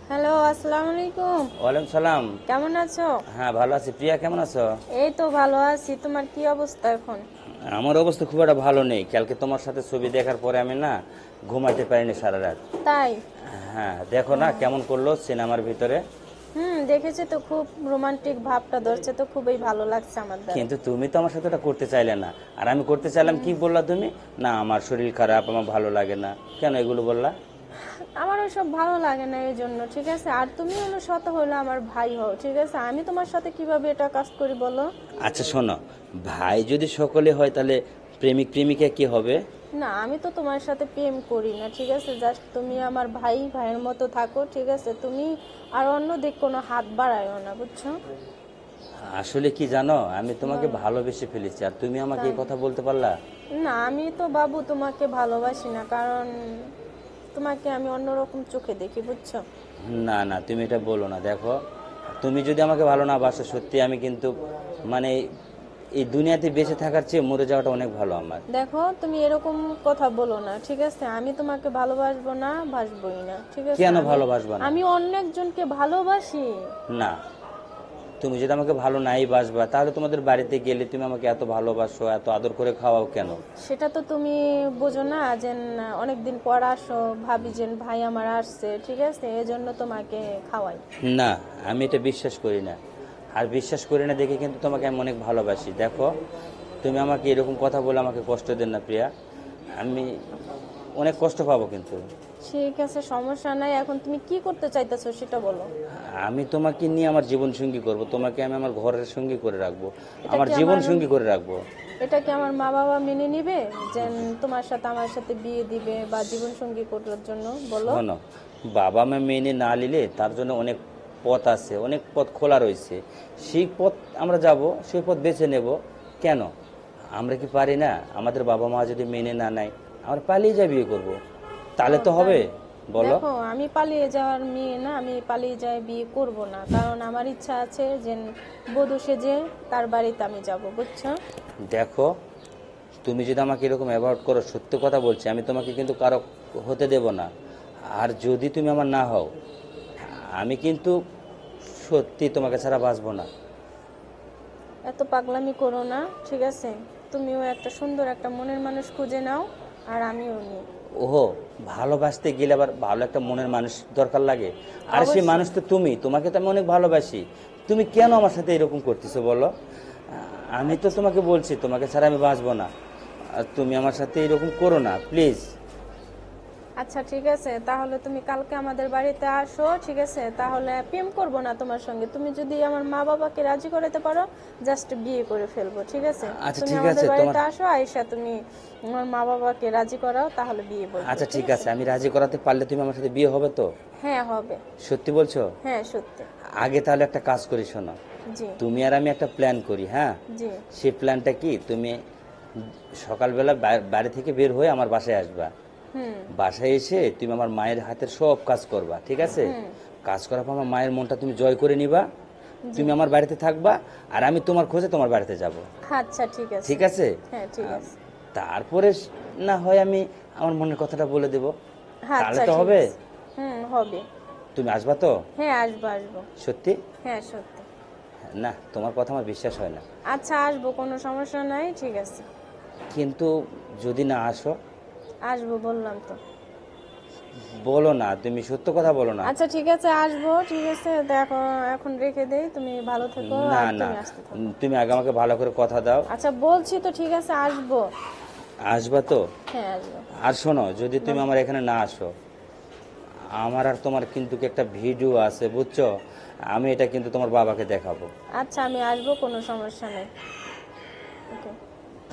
Hello, আসসালামু আলাইকুম। ওয়ালাইকুম সালাম। কেমন আছো? হ্যাঁ, ভালো আছি। প্রিয়া, কেমন আছো? এই তো ভালো আছি। তোমার কি অবস্থা এখন? আমার অবস্থা খুব একটা ভালো নেই। কালকে তোমার সাথে ছবি দেখার পরে আমি না ঘুমাইতে পারিনি সারা রাত। তাই? হ্যাঁ, দেখো ও, না কেমন করলো সিনেমার ভিতরে। দেখেছি তো, খুব রোমান্টিক ভাবটা ধরছে তো, খুবই ভালো লাগছে আমার দ্বারা। কিন্তু তুমি তো আমার সাথে ওটা করতে চাইলে না, আর আমি করতে চাইলাম, কি বললা তুমি? না, আমার শরীর খারাপ, আমার ভালো লাগে না। কেন এগুলো বললা? আমার ওসব ভালো লাগে না এই জন্য, ঠিক আছে? আর তুমি হলো শত হলো আমার ভাই হও, ঠিক আছে? আমি তোমার সাথে কিভাবে এটা কাজ করি বলো? আচ্ছা শোনো, ভাই যদি সকলে হয় তাহলে প্রেমিক প্রেমিকা কি হবে? না, আমি তো তোমার সাথে প্রেম করি না, ঠিক আছে? জাস্ট তুমি আমার ভাই, ভাইয়ের মতো থাকো, ঠিক আছে? তুমি আর অন্য দিক কোনো হাত বাড়ায়ও না, বুঝছো? আসলে কি জানো, আমি তোমাকে বলো। ভালোবেসে ফেলেছি, আর তুমি আমাকে তাই? এই কথা বলতে পারলা? না, আমি তো বাবু তোমাকে ভালোবাসি না, কারণ তোমাকে আমি অন্যরকম চোখে দেখি, বুঝছো? না না, তুমি এটা বলো না। দেখো, তুমি যদি আমাকে ভালো না বাসো, সত্যি আমি কিন্তু মানে এই দুনিয়াতে বেঁচে থাকার চেয়ে মরে যাওয়াটা অনেক ভালো আমার। দেখো, তুমি এরকম কথা বলো না, ঠিক আছে? আমি তোমাকে ভালোবাসবো না, বাসবোই না, ঠিক আছে? কেন আমি ভালোবাসবা না? আমি অন্য একজনকে ভালোবাসি। না, তুমি যদি আমাকে ভালো নাই বাসবা, তাহলে তোমাদের বাড়িতে গেলে তুমি আমাকে এত ভালোবাসো, এত আদর করে খাওয়াও কেন? সেটা তো তুমি বোঝো না যে অনেকদিন পর আসো, ভাবি যে ভাই আমার আসছে, ঠিক আছে? এজন্য তোমাকে খাওয়াই। না, আমি এটা বিশ্বাস করি না। আর বিশ্বাস করি না দেখে কিন্তু তোমাকে আমি অনেক ভালোবাসি। দেখো, তুমি আমাকে এরকম কথা বলে আমাকে কষ্ট দেন না প্রিয়া। আমি অনেক কষ্ট পাবো কিন্তু। ঠিক আছে, সমস্যা নাই। এখন তুমি কি করতে চাইতেছো সেটা বলো। আমি তোমাকে নিয়ে আমার জীবন সঙ্গী করব, তোমাকে আমি আমার ঘরের সঙ্গী করে রাখবো, এটা আমার কি জীবন আমার সঙ্গী করে রাখবো। এটা কি আমার মা বাবা মেনে নিবে যে তোমার সাথে আমার সাথে বিয়ে দিবে বা জীবন সঙ্গী করার জন্য, বলো? শোনো, বাবা মা মেনে না নিলে তার জন্য অনেক পথ আছে, অনেক পথ খোলা রয়েছে। সেই পথ আমরা যাব, সেই পথ বেছে নেব। কেন আমরা কি পারি না? আমাদের বাবা মা যদি মেনে না নেয়, আমরা পালিয়ে যা বিয়ে করব, তাহলে ও, তো তাই? হবে, বলো? দেখো, আমি পালিয়ে যাওয়ার মেয়ে না, আমি পালিয়ে যাই বিয়ে করব না, কারণ আমার ইচ্ছা আছে যে বধূ সেজে তার বাড়িতে আমি যাব, বুঝছো? দেখো, তুমি যদি আমাকে এরকম অ্যাভয়েড করো, সত্যি কথা বলছি, আমি তোমাকে কিন্তু কারো হতে দেব না। আর যদি তুমি আমার না হও, আমি কিন্তু সত্যি তোমাকে ছাড়া বাঁচবো না। এত পাগলামি করো না, ঠিক আছে? তুমিও একটা সুন্দর একটা মনের মানুষ খুঁজে নাও, আর আমিও নিই। ওহো, ভালোবাসতে গেলে আবার ভালো একটা মনের মানুষ দরকার লাগে। আর সেই অবশ্যই। মানুষ তো তুমি, তোমাকে তো আমি অনেক ভালোবাসি। তুমি কেন আমার সাথে এরকম করতেছো বলো? আমি তো আচ্ছা, তোমাকে বলছি তোমাকে ছাড়া আমি বাঁচবো না। আর তুমি আমার সাথে এরকম করো না প্লিজ। আচ্ছা, ঠিক আছে, তাহলে তুমি কালকে আমাদের বাড়িতে আসো, ঠিক আছে? তাহলে প্রেম করব না তোমার সঙ্গে। তুমি যদি আমার মা বাবাকে রাজি করাতে পারো, জাস্ট বিয়ে করে ফেলবো, ঠিক আছে? আচ্ছা তুমি ঠিক আমাদের আছে তোমার। বাড়িতে আসো, আয়শা, তুমি আমার মা বাবাকে রাজি করাও, তাহলে বিয়ে বলবো, আচ্ছা ঠিক ঠিক আছে? আছে, আমি রাজি করাতে পারলে তুমি আমার সাথে বিয়ে হবে তো? হ্যাঁ, হবে। সত্যি বলছো? হ্যাঁ, সত্যি। আগে তাহলে একটা কাজ করি, শোনো। জি। তুমি আর আমি একটা প্ল্যান করি, হ্যাঁ? জি। সেই প্ল্যানটা কি, তুমি সকালবেলা বাড়ি থেকে বের হয়ে আমার বাসায় আসবা। হুম। বাসায় এসে তুমি আমার মায়ের হাতের সব কাজ করবা, ঠিক আছে? হুম। কাজ করার পর আমার মায়ের মনটা তুমি জয় করে নিবা। জি। তুমি আমার বাড়িতে থাকবা, আর আমি তোমার খোঁজে তোমার বাড়িতে যাব। আচ্ছা, ঠিক আছে। ঠিক আছে? হ্যাঁ, ঠিক আহ, আছে। তারপরে না হয় আমি আমার মনের কথাটা বলে দেব, তাহলে আচ্ছা, তো ঠিক হবে। আছে। হবে। তুমি আসবা তো? হ্যাঁ, আসবো, আসবো। সত্যি? হ্যাঁ, সত্যি। না, তোমার কথা আমার বিশ্বাস হয় না। আচ্ছা, আসবো, কোনো সমস্যা নাই, ঠিক আছে। কিন্তু যদি না আসো? আসবো বললাম তো। বলো না, তুমি সত্য কথা বলো না। আচ্ছা, ঠিক আছে, আসবো, ঠিক আছে। দেখো, এখন রেখে দেই, তুমি ভালো থেকো, না আর না, তুমি আসতে থাকো। তুমি আগে আমাকে ভালো করে কথা দাও। আচ্ছা, বলছি তো, ঠিক আছে, আসবো। আসবা তো? হ্যাঁ, আসবো। আর শোনো, যদি তুমি বল। আমার এখানে না আসো, আমার আর তোমার কিন্তু একটা ভিডিও আছে, বুঝছো? আমি এটা কিন্তু তোমার বাবাকে দেখাবো। আচ্ছা, আমি আসবো, কোনো সমস্যা নেই। ওকে।